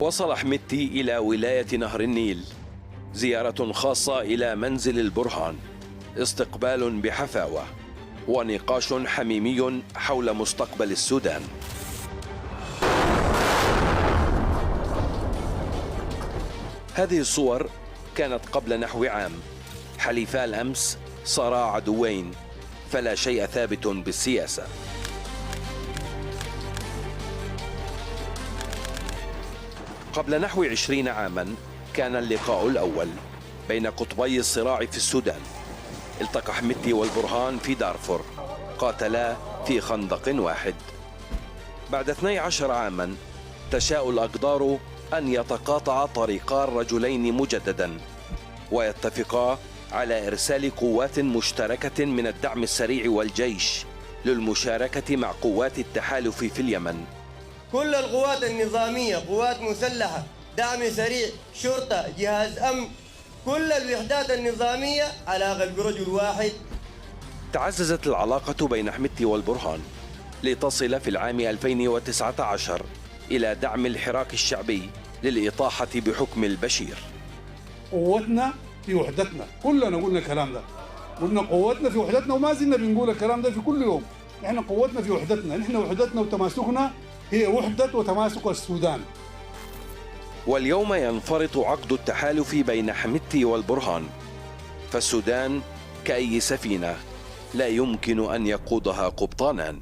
وصل حميدتي إلى ولاية نهر النيل، زيارة خاصة إلى منزل البرهان، استقبال بحفاوة ونقاش حميمي حول مستقبل السودان. هذه الصور كانت قبل نحو عام، حليفا الأمس صارا عدوين، فلا شيء ثابت بالسياسة. قبل نحو 20 عاما كان اللقاء الأول بين قطبي الصراع في السودان. التقى حميدتي والبرهان في دارفور، قاتلا في خندق واحد. بعد 12 عاما تشاء الأقدار أن يتقاطع طريقا الرجلين مجددا ويتفقا على إرسال قوات مشتركة من الدعم السريع والجيش للمشاركة مع قوات التحالف في اليمن. كل القوات النظامية، قوات مسلحة، دعم سريع، شرطة، جهاز أمن، كل الوحدات النظامية على قلب رجل واحد. تعززت العلاقة بين حميدتي والبرهان لتصل في العام 2019 إلى دعم الحراك الشعبي للإطاحة بحكم البشير. قوتنا في وحدتنا، كلنا قلنا الكلام ده، قلنا قوتنا في وحدتنا وما زلنا بنقول الكلام ده في كل يوم. احنا قوتنا في وحدتنا، نحن وحدتنا وتماسكنا هي وحدة وتماسك السودان. واليوم ينفرط عقد التحالف بين حميدتي والبرهان، فالسودان كأي سفينة لا يمكن أن يقودها قبطانان.